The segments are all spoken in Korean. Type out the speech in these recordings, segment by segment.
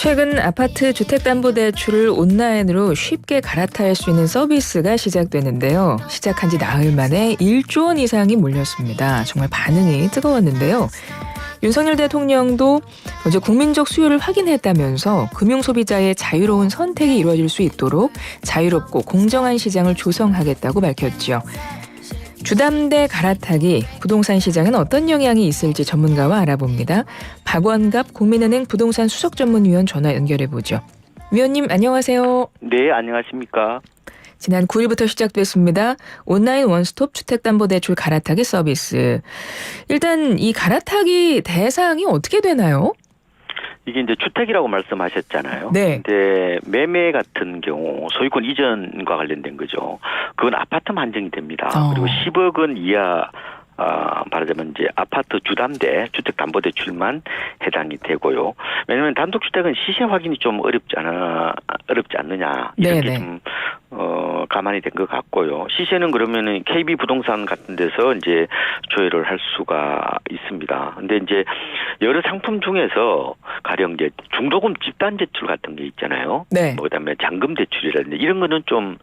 최근 아파트 주택담보대출을 온라인으로 쉽게 갈아탈 수 있는 서비스가 시작됐는데요. 시작한 지 나흘 만에 1조 원 이상이 몰렸습니다. 정말 반응이 뜨거웠는데요. 윤석열 대통령도 어제 국민적 수요를 확인했다면서 금융소비자의 자유로운 선택이 이루어질 수 있도록 자유롭고 공정한 시장을 조성하겠다고 밝혔죠. 주담대 갈아타기 부동산 시장엔 어떤 영향이 있을지 전문가와 알아봅니다. 박원갑 국민은행 부동산 수석전문위원 전화 연결해보죠. 위원님 안녕하세요. 네, 안녕하십니까. 지난 9일부터 시작됐습니다. 온라인 원스톱 주택담보대출 갈아타기 서비스. 일단 이 갈아타기 대상이 어떻게 되나요? 이게 이제 주택이라고 말씀하셨잖아요. 네. 근데 매매 같은 경우 소유권 이전과 관련된 거죠. 그건 아파트만 한정이 됩니다. 그리고 10억 원 이하 말하자면 이제 아파트 주담대 주택담보대출만 해당이 되고요. 왜냐하면 단독주택은 시세 확인이 좀 어렵지 않느냐 이렇게 네네. 좀 가만히 된 것 같고요. 시세는 그러면은 KB 부동산 같은 데서 이제 조회를 할 수가 있습니다. 근데 이제 여러 상품 중에서 가령 이제 중도금 집단 대출 같은 게 있잖아요. 네. 뭐 그다음에 잔금 대출이라든지 이런 거는 좀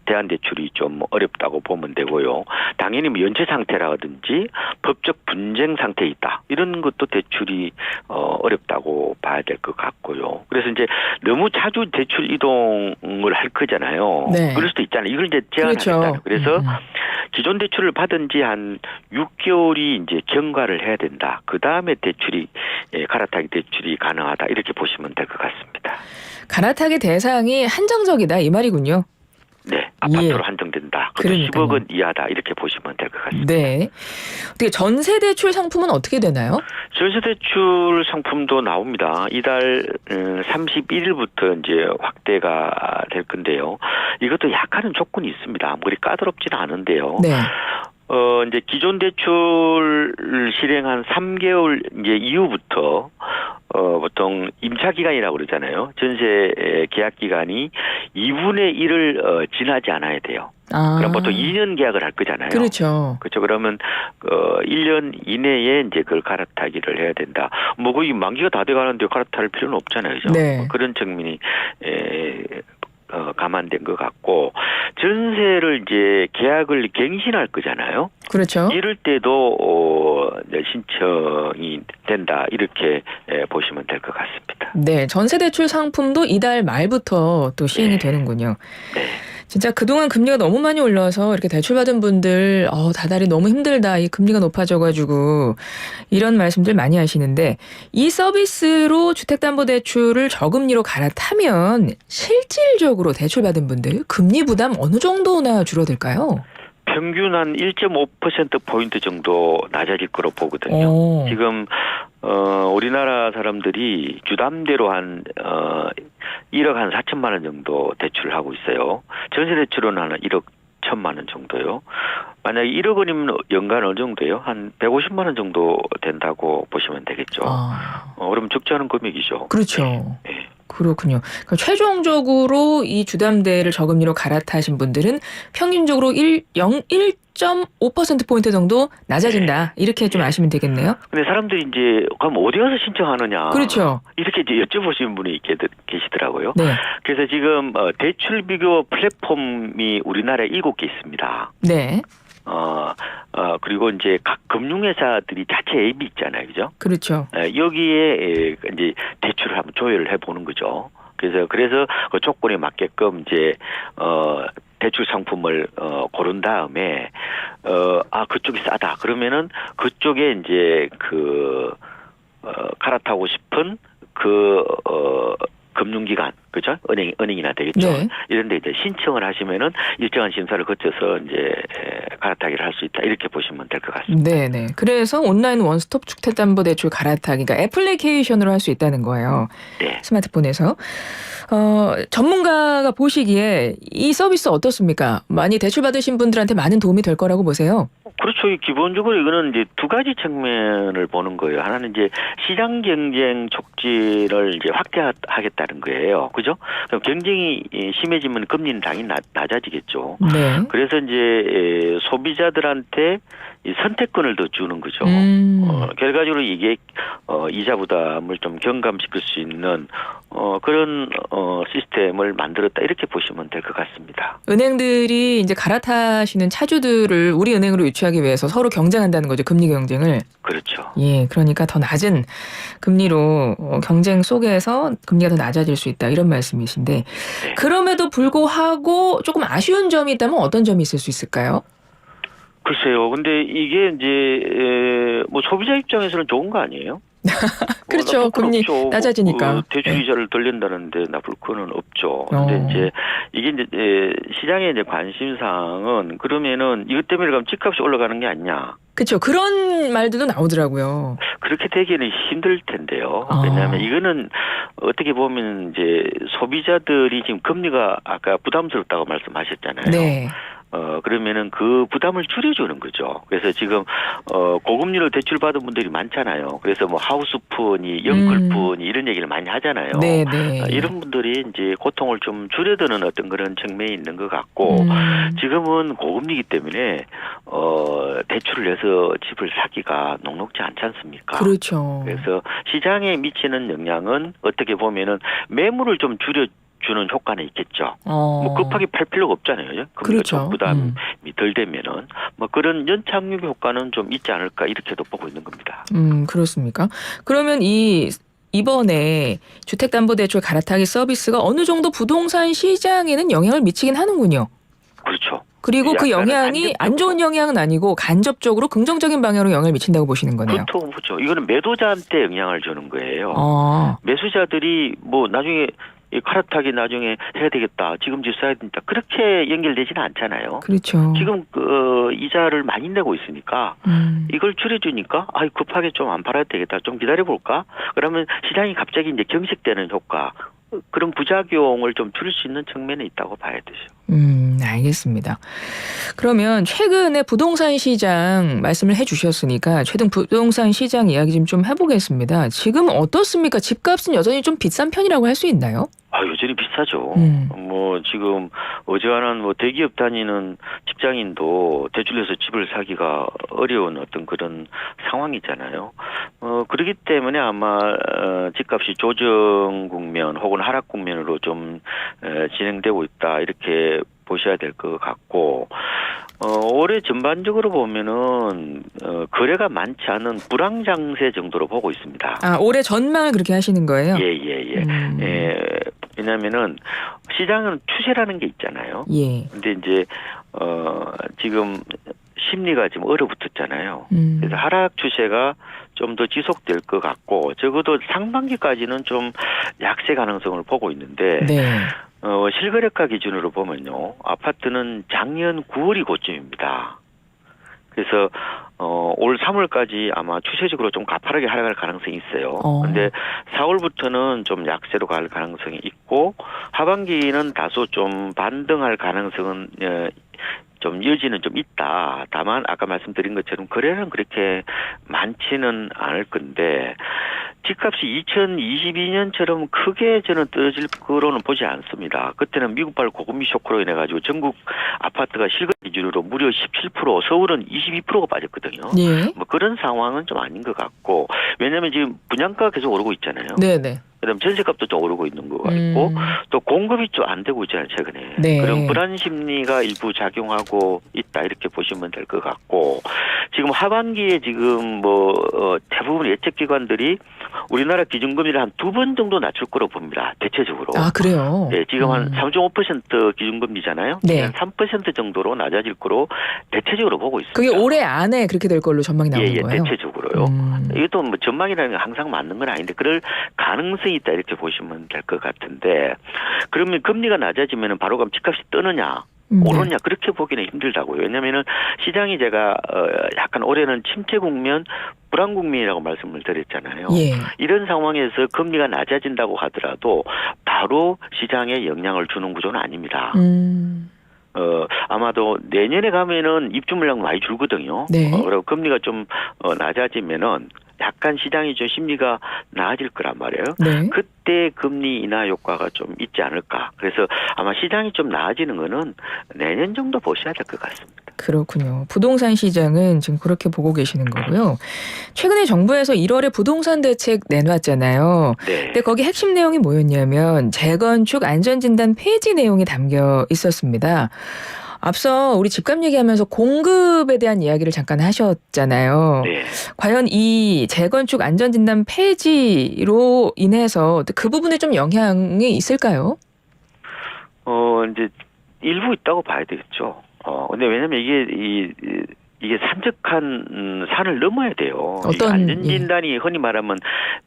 대안 대출이 좀 어렵다고 보면 되고요. 당연히 뭐 연체 상태라든지 법적 분쟁 상태에 있다. 이런 것도 대출이 어렵다고 봐야 될 것 같고요. 그래서 이제 너무 자주 대출 이동을 할 거잖아요. 네. 그럴 수도 있잖아요. 이걸 이제 제한하겠다. 그렇죠. 그래서 기존 대출을 받은 지 한 6개월이 이제 경과를 해야 된다. 그 다음에 대출이 갈아타기 대출이 가능하다. 이렇게 보시면 될 것 같습니다. 갈아타기 대상이 한정적이다 이 말이군요. 네, 아파트로 예. 한정된다. 그것도 10억 원 이하다 이렇게 보시면 될 것 같습니다. 네. 어떻게 전세 대출 상품은 어떻게 되나요? 전세 대출 상품도 나옵니다. 이달 31일부터 이제 확대가 될 건데요. 이것도 약간은 조건이 있습니다. 그리 까다롭지는 않은데요. 네. 이제 기존 대출을 실행한 3개월 이제 이후부터 보통 임차 기간이라고 그러잖아요. 전세 계약 기간이 2분의 1을 지나지 않아야 돼요. 그럼 보통 2년 계약을 할 거잖아요. 그렇죠. 그렇죠. 그러면 1년 이내에 이제 그걸 갈아타기를 해야 된다. 뭐 거의 만기가 다 돼가는데 갈아탈 필요는 없잖아요. 그죠? 네. 그런 측면이 감안된 것 같고, 전세를 이제 계약을 갱신할 거잖아요. 그렇죠. 이럴 때도 신청이 된다 이렇게 보시면 될 것 같습니다. 네, 전세 대출 상품도 이달 말부터 또 시행이 되는군요. 네. 진짜 그동안 금리가 너무 많이 올라서 이렇게 대출받은 분들 다달이 너무 힘들다. 이 금리가 높아져가지고 이런 말씀들 많이 하시는데 이 서비스로 주택담보대출을 저금리로 갈아타면 실질적으로 대출받은 분들 금리 부담 어느 정도나 줄어들까요? 평균 한 1.5%포인트 정도 낮아질 거로 보거든요. 지금 우리나라 사람들이 주담대로 한 1억 한 4천만 원 정도 대출을 하고 있어요. 전세 대출은 한 1억 1천만 원 정도요. 만약에 1억 원이면 연간 어느 정도예요? 한 150만 원 정도 된다고 보시면 되겠죠. 그럼 적지 않은 금액이죠. 그렇죠. 네. 그렇군요. 그러니까 최종적으로 이 주담대를 저금리로 갈아타신 분들은 평균적으로 1.5%포인트 정도 낮아진다. 이렇게 좀 아시면 되겠네요. 근데 사람들이 이제 그럼 어디 가서 신청하느냐. 그렇죠. 이렇게 이제 여쭤보시는 분이 계시더라고요. 네. 그래서 지금 대출 비교 플랫폼이 우리나라에 7개 있습니다. 네. 그리고 이제 각 금융회사들이 자체 앱이 있잖아요. 그죠? 그렇죠. 여기에 이제 대출을 한번 조회를 해보는 거죠. 그래서 그 조건에 맞게끔 이제, 대출 상품을, 고른 다음에, 그쪽이 싸다. 그러면은 그쪽에 이제 갈아타고 싶은 금융기관, 그죠? 은행이나 되겠죠. 네. 이런데 이제 신청을 하시면은 일정한 심사를 거쳐서 이제 갈아타기를 할 수 있다. 이렇게 보시면 될 것 같습니다. 네네. 그래서 온라인 원스톱 주택담보대출 갈아타기가 애플리케이션으로 할 수 있다는 거예요. 네. 스마트폰에서. 전문가가 보시기에 이 서비스 어떻습니까? 많이 대출 받으신 분들한테 많은 도움이 될 거라고 보세요. 그렇죠. 기본적으로 이거는 이제 두 가지 측면을 보는 거예요. 하나는 이제 시장 경쟁 촉진을 이제 확대하겠다는 거예요. 그죠? 그럼 경쟁이 심해지면 금리는 당연히 낮아지겠죠. 네. 그래서 이제 소비자들한테 이 선택권을 더 주는 거죠. 결과적으로 이게 이자 부담을 좀 경감시킬 수 있는 그런 시스템을 만들었다 이렇게 보시면 될 것 같습니다. 은행들이 이제 갈아타시는 차주들을 우리 은행으로 유치하기 위해서 서로 경쟁한다는 거죠. 금리 경쟁을. 그렇죠. 예, 그러니까 더 낮은 금리로 경쟁 속에서 금리가 더 낮아질 수 있다 이런 말씀이신데 네. 그럼에도 불구하고 조금 아쉬운 점이 있다면 어떤 점이 있을 수 있을까요? 글쎄요. 근데 이게 이제 뭐 소비자 입장에서는 좋은 거 아니에요? 그렇죠. 나쁠 건 금리 없죠. 낮아지니까. 대출 이자를 덜 낸다는데 나쁠 거는 없죠. 근데 이제 이게 이제 시장의 이제 관심사항은 그러면은 이것 때문에 그럼 집값이 올라가는 게 아니냐? 그렇죠. 그런 말들도 나오더라고요. 그렇게 되기는 힘들 텐데요. 왜냐하면 이거는 어떻게 보면 이제 소비자들이 지금 금리가 아까 부담스럽다고 말씀하셨잖아요. 네. 그러면은 그 부담을 줄여주는 거죠. 그래서 지금, 고금리로 대출받은 분들이 많잖아요. 그래서 뭐 하우스푼이, 영클푼이 이런 얘기를 많이 하잖아요. 네, 네. 이런 분들이 이제 고통을 좀 줄여드는 어떤 그런 측면이 있는 것 같고, 지금은 고금리이기 때문에, 대출을 내서 집을 사기가 녹록지 않지 않습니까? 그렇죠. 그래서 시장에 미치는 영향은 어떻게 보면은 매물을 좀 주는 효과는 있겠죠. 뭐 급하게 팔 필요가 없잖아요. 그렇죠. 부담이 덜 되면은 뭐 그런 연착륙 효과는 좀 있지 않을까 이렇게도 보고 있는 겁니다. 그렇습니까? 그러면 이번에 주택담보대출 갈아타기 서비스가 어느 정도 부동산 시장에는 영향을 미치긴 하는군요. 그렇죠. 그리고 그 영향이 안 좋은 영향은 아니고 간접적으로 긍정적인 방향으로 영향을 미친다고 보시는 거네요. 그렇다고 보죠. 이거는 매도자한테 영향을 주는 거예요. 매수자들이 뭐 나중에 갈아타기 나중에 해야 되겠다. 지금 집 사야 된다. 그렇게 연결되지는 않잖아요. 그렇죠. 지금 이자를 많이 내고 있으니까 이걸 줄여주니까 급하게 좀 안 팔아야 되겠다. 좀 기다려볼까? 그러면 시장이 갑자기 이제 경직되는 효과 그런 부작용을 좀 줄일 수 있는 측면이 있다고 봐야 되죠. 알겠습니다. 그러면 최근에 부동산 시장 말씀을 해주셨으니까 최근 부동산 시장 이야기 좀 해보겠습니다. 지금 어떻습니까? 집값은 여전히 좀 비싼 편이라고 할 수 있나요? 여전히 비싸죠. 뭐 지금 어지간한 뭐 대기업 다니는 직장인도 대출해서 집을 사기가 어려운 어떤 그런 상황이잖아요. 그렇기 때문에 아마 집값이 조정 국면 혹은 하락 국면으로 좀 진행되고 있다 이렇게 보셔야 될 것 같고 올해 전반적으로 보면은 거래가 많지 않은 불황 장세 정도로 보고 있습니다. 올해 전망을 그렇게 하시는 거예요? 예. 왜냐면은 시장은 추세라는 게 있잖아요. 예. 근데 이제 지금 심리가 지금 얼어붙었잖아요. 그래서 하락 추세가 좀 더 지속될 것 같고 적어도 상반기까지는 좀 약세 가능성을 보고 있는데 네. 실거래가 기준으로 보면요. 아파트는 작년 9월이 고점입니다. 그래서 올 3월까지 아마 추세적으로 좀 가파르게 하락할 가능성이 있어요. 그런데 4월부터는 좀 약세로 갈 가능성이 있고 하반기는 다소 좀 반등할 가능성은 좀 여지는 좀 있다. 다만 아까 말씀드린 것처럼 거래는 그렇게 많지는 않을 건데 집값이 2022년처럼 크게 저는 떨어질 거로는 보지 않습니다. 그때는 미국발 고금리 쇼크로 인해 가지고 전국 아파트가 실거래 기준으로 무려 17%, 서울은 22%가 빠졌거든요. 예. 뭐 그런 상황은 좀 아닌 것 같고 왜냐하면 지금 분양가가 계속 오르고 있잖아요. 네네. 그다음 전세값도 좀 오르고 있는 것 같고 또 공급이 좀 안 되고 있잖아요 최근에. 네. 그런 불안 심리가 일부 작용하고 있다 이렇게 보시면 될 것 같고 지금 하반기에 지금 대부분 예측 기관들이 우리나라 기준금리를 한 2번 정도 낮출 거로 봅니다. 대체적으로. 그래요? 네, 지금 한 3.5% 기준금리잖아요. 네. 한 3% 정도로 낮아질 거로 대체적으로 보고 있습니다. 그게 올해 안에 그렇게 될 걸로 전망이 나오는 거예요? 대체적으로요. 이것도 뭐 전망이라는 게 항상 맞는 건 아닌데 그럴 가능성이 있다 이렇게 보시면 될 것 같은데 그러면 금리가 낮아지면 바로 그럼 집값이 뜨느냐? 오르냐 그렇게 보기는 힘들다고요. 왜냐하면은 시장이 제가 약간 올해는 침체 국면, 불안 국면이라고 말씀을 드렸잖아요. 예. 이런 상황에서 금리가 낮아진다고 하더라도 바로 시장에 영향을 주는 구조는 아닙니다. 아마도 내년에 가면은 입주 물량 많이 줄거든요. 네. 그리고 금리가 좀 낮아지면은 약간 시장이 좀 심리가 나아질 거란 말이에요. 네. 그때 금리 인하 효과가 좀 있지 않을까. 그래서 아마 시장이 좀 나아지는 거는 내년 정도 보셔야 될 것 같습니다. 그렇군요. 부동산 시장은 지금 그렇게 보고 계시는 거고요. 최근에 정부에서 1월에 부동산 대책 내놨잖아요. 네. 근데 거기 핵심 내용이 뭐였냐면 재건축 안전진단 폐지 내용이 담겨 있었습니다. 앞서 우리 집값 얘기하면서 공급에 대한 이야기를 잠깐 하셨잖아요. 네. 과연 이 재건축 안전진단 폐지로 인해서 그 부분에 좀 영향이 있을까요? 이제 일부 있다고 봐야 되겠죠. 근데 왜냐면 이게 산적한 산을 넘어야 돼요. 어떤, 안전진단이 흔히 말하면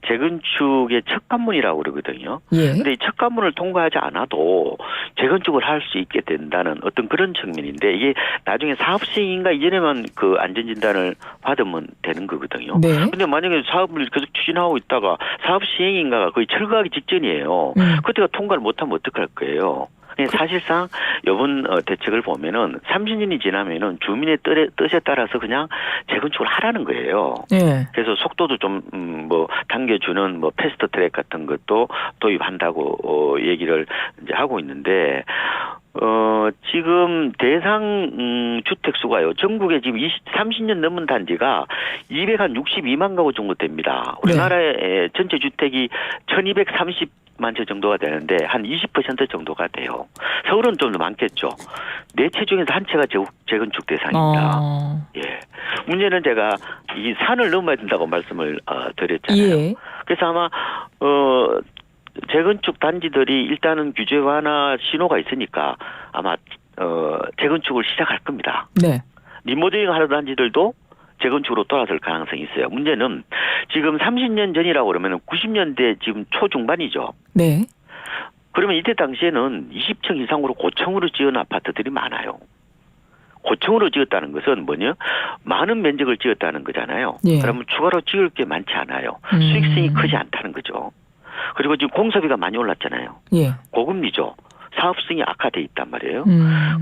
재건축의 첫 관문이라고 그러거든요. 예. 근데 이 첫 관문을 통과하지 않아도 재건축을 할 수 있게 된다는 어떤 그런 측면인데 이게 나중에 사업 시행인가 이전에만 그 안전진단을 받으면 되는 거거든요. 네. 근데 만약에 사업을 계속 추진하고 있다가 사업 시행인가가 거의 철거하기 직전이에요. 그때가 통과를 못하면 어떡할 거예요. 사실상 이번 대책을 보면은 30년이 지나면은 주민의 뜻에 따라서 그냥 재건축을 하라는 거예요. 네. 그래서 속도도 좀 당겨주는 패스트트랙 같은 것도 도입한다고 얘기를 이제 하고 있는데. 지금 대상 주택 수가요. 전국에 지금 30년 넘은 단지가 262만 가구 정도 됩니다. 우리나라의 전체 주택이 1230만 채 정도가 되는데 한 20% 정도가 돼요. 서울은 좀 더 많겠죠. 4채 중에서 한 채가 재건축 대상입니다. 예. 문제는 제가 이 산을 넘어야 된다고 말씀을 드렸잖아요. 예. 그래서 아마 재건축 단지들이 일단은 규제 완화 신호가 있으니까 아마 재건축을 시작할 겁니다. 네. 리모델링 하는 단지들도 재건축으로 돌아설 가능성이 있어요. 문제는 지금 30년 전이라고 그러면 90년대 지금 초중반이죠. 네. 그러면 이때 당시에는 20층 이상으로 고층으로 지은 아파트들이 많아요. 고층으로 지었다는 것은 뭐냐? 많은 면적을 지었다는 거잖아요. 예. 그러면 추가로 지을 게 많지 않아요. 수익성이 크지 않다는 거죠. 그리고 지금 공사비가 많이 올랐잖아요. 예. 고금리죠. 사업성이 악화돼 있단 말이에요.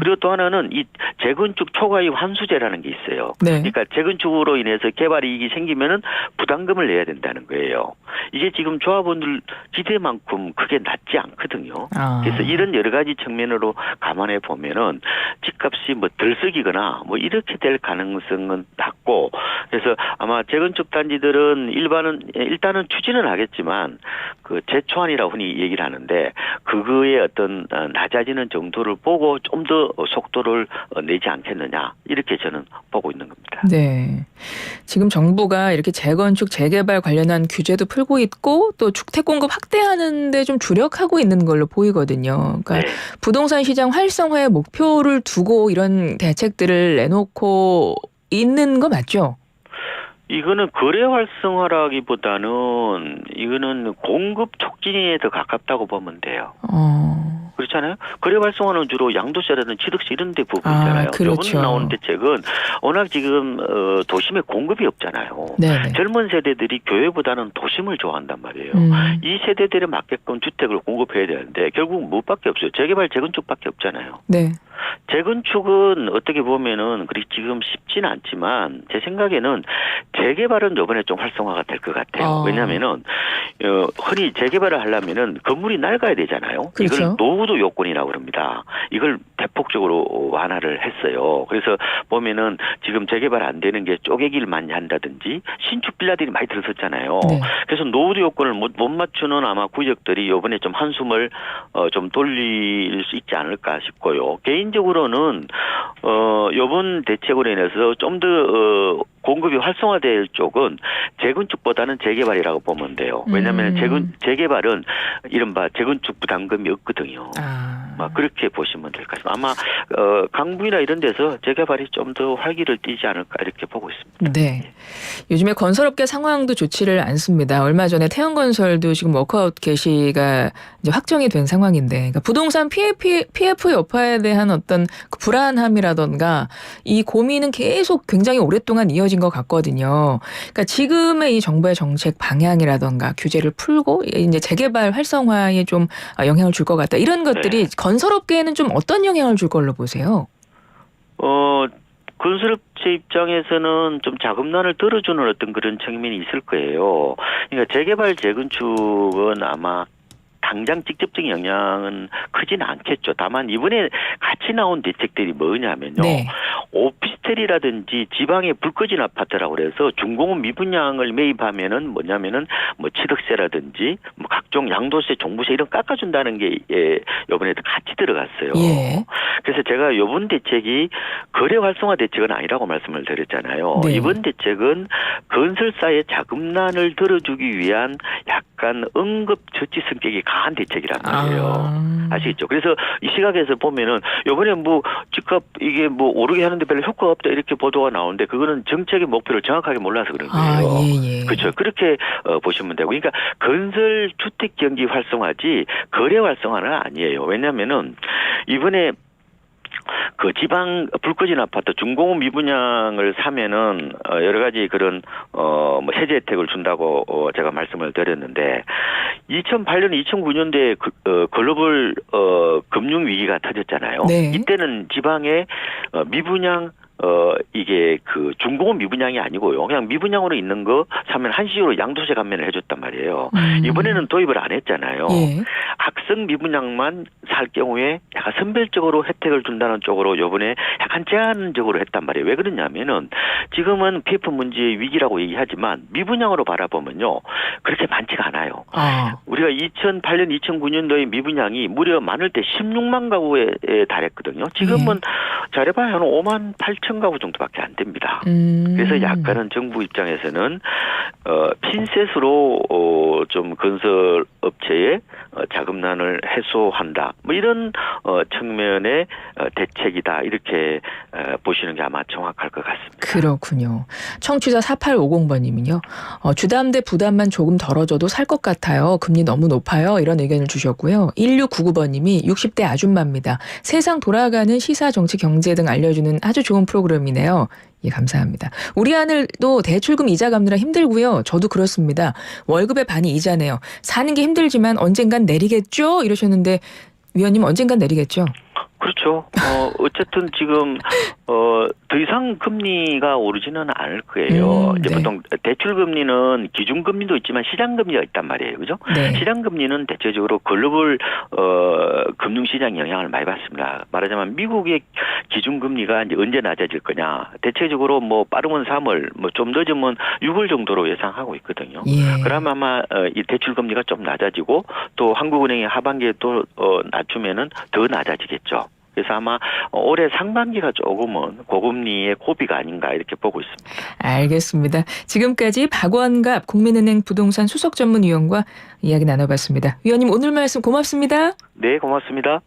그리고 또 하나는 이 재건축 초과이익 환수제라는 게 있어요. 네. 그러니까 재건축으로 인해서 개발 이익이 생기면은 부담금을 내야 된다는 거예요. 이게 지금 조합원들 기대만큼 그게 낮지 않거든요. 그래서 이런 여러 가지 측면으로 감안해 보면은 집값이 들썩이거나 이렇게 될 가능성은 낮고, 그래서 아마 재건축 단지들은 일단은 추진은 하겠지만 그 재초안이라고 흔히 얘기를 하는데 그거의 어떤 낮아지는 정도를 보고 좀 더 속도를 내지 않겠느냐, 이렇게 저는 보고 있는 겁니다. 네. 지금 정부가 이렇게 재건축 재개발 관련한 규제도 풀고 있고 또 주택 공급 확대하는 데 좀 주력하고 있는 걸로 보이거든요. 그러니까 네. 부동산 시장 활성화의 목표를 두고 이런 대책들을 내놓고 있는 거 맞죠? 이거는 거래 활성화라기보다는 이거는 공급 촉진에 더 가깝다고 보면 돼요. 그렇잖아요. 거래 활성화는 주로 양도세라든 취득세 이런 데 부분이잖아요. 그렇죠. 이번 나오는 대책은 워낙 지금 도심에 공급이 없잖아요. 네네. 젊은 세대들이 교외보다는 도심을 좋아한단 말이에요. 이 세대들에 맞게끔 주택을 공급해야 되는데 결국 뭐밖에 없어요. 재개발, 재건축밖에 없잖아요. 네. 재건축은 어떻게 보면은 그리 지금 쉽지는 않지만 제 생각에는 재개발은 이번에 좀 활성화가 될 것 같아요. 왜냐하면은 흔히 재개발을 하려면은 건물이 낡아야 되잖아요. 그렇죠. 이걸 노후도 요건이라고 그럽니다. 이걸 대폭적으로 완화를 했어요. 그래서 보면은 지금 재개발 안 되는 게 쪼개기를 많이 한다든지 신축 빌라들이 많이 들어섰잖아요. 네. 그래서 노후도 요건을 못 맞추는 아마 구역들이 이번에 좀 한숨을 좀 돌릴 수 있지 않을까 싶고요. 개인적으로는 이번 대책으로 인해서 좀 더 공급이 활성화될 쪽은 재건축보다는 재개발이라고 보면 돼요. 왜냐하면 재개발은 이른바 재건축 부담금이 없거든요. 그렇게 보시면 될 것 같습니다. 아마 강북이나 이런 데서 재개발이 좀 더 활기를 띠지 않을까 이렇게 보고 있습니다. 네. 요즘에 건설업계 상황도 좋지를 않습니다. 얼마 전에 태형건설도 지금 워크아웃 개시가 이제 확정이 된 상황인데, 그러니까 부동산 PF 여파에 대한 어떤 그 불안함이라던가 이 고민은 계속 굉장히 오랫동안 이어진 것 같거든요. 그러니까 지금의 이 정부의 정책 방향이라던가 규제를 풀고 이제 재개발 활성화에 좀 영향을 줄 것 같다. 이런 것들이 건설업계에는 좀 어떤 영향을 줄 걸로 보세요? 건설업체 입장에서는 좀 자금난을 들어주는 어떤 그런 측면이 있을 거예요. 그러니까 재개발 재건축은 아마 당장 직접적인 영향은 크지는 않겠죠. 다만 이번에 같이 나온 대책들이 뭐냐면요. 네. 오피스텔이라든지 지방의 불 꺼진 아파트라고 그래서 중공업 미분양을 매입하면은 뭐냐면은 뭐 취득세라든지 뭐 각종 양도세, 종부세 이런 깎아준다는 게 이번에도 같이 들어갔어요. 예. 그래서 제가 이번 대책이 거래 활성화 대책은 아니라고 말씀을 드렸잖아요. 네. 이번 대책은 건설사의 자금난을 들어주기 위한 약간 응급 조치 성격이 강한 대책이란 말이에요. 아시겠죠? 그래서 이 시각에서 보면은 이번에 뭐 집값 이게 뭐 오르게 하는데 별로 효과가 없다 이렇게 보도가 나오는데 그거는 정책의 목표를 정확하게 몰라서 그런 거예요. 예. 그렇죠. 그렇게 보시면 되고, 그러니까 건설 주택 경기 활성화지 거래 활성화는 아니에요. 왜냐하면은 이번에 그 지방 불 꺼진 아파트 중공업 미분양을 사면은 여러 가지 그런 뭐 세제 혜택을 준다고 제가 말씀을 드렸는데 2008년 2009년도에 글로벌 금융 위기가 터졌잖아요. 네. 이때는 지방에 미분양 이게 그 중공업 미분양이 아니고요. 그냥 미분양으로 있는 거 사면 한시적으로 양도세 감면을 해줬단 말이에요. 이번에는 도입을 안 했잖아요. 예. 악성 미분양만 살 경우에 약간 선별적으로 혜택을 준다는 쪽으로 이번에 약간 제한적으로 했단 말이에요. 왜 그러냐면은 지금은 PF 문제의 위기라고 얘기하지만 미분양으로 바라보면요. 그렇게 많지가 않아요. 우리가 2008년, 2009년도에 미분양이 무려 많을 때 16만 가구에 달했거든요. 지금은 잘해봐야 한 5만 8천 가구 정도밖에 안 됩니다. 그래서 약간은 정부 입장에서는 핀셋으로 좀 건설 업체의 자금난을 해소한다. 뭐 이런 측면의 대책이다. 이렇게 보시는 게 아마 정확할 것 같습니다. 그렇군요. 청취자 4850번님은요. 주담대 부담만 조금 덜어줘도 살 것 같아요. 금리 너무 높아요. 이런 의견을 주셨고요. 1699번님이 60대 아줌마입니다. 세상 돌아가는 시사, 정치, 경제 등 알려주는 아주 좋은 프로그램이네요. 예, 감사합니다. 우리 아들도 대출금 이자 갚느라 힘들고요. 저도 그렇습니다. 월급의 반이 이자네요. 사는 게 힘들지만 언젠간 내리겠죠? 이러셨는데 위원님 언젠간 내리겠죠? 그렇죠. 어쨌든 지금 더 이상 금리가 오르지는 않을 거예요. 이제 네. 보통 대출 금리는 기준 금리도 있지만 시장 금리가 있단 말이에요. 그죠? 네. 시장 금리는 대체적으로 글로벌 금융 시장 영향을 많이 받습니다. 말하자면 미국의 기준 금리가 이제 언제 낮아질 거냐? 대체적으로 뭐 빠르면 3월, 뭐 좀 늦으면 6월 정도로 예상하고 있거든요. 예. 그러면 아마 이 대출 금리가 좀 낮아지고 또 한국은행이 하반기에 또 낮추면은 더 낮아지겠죠. 그래서 아마 올해 상반기가 조금은 고금리의 고비가 아닌가 이렇게 보고 있습니다. 알겠습니다. 지금까지 박원갑 국민은행 부동산 수석전문위원과 이야기 나눠봤습니다. 위원님 오늘 말씀 고맙습니다. 네, 고맙습니다.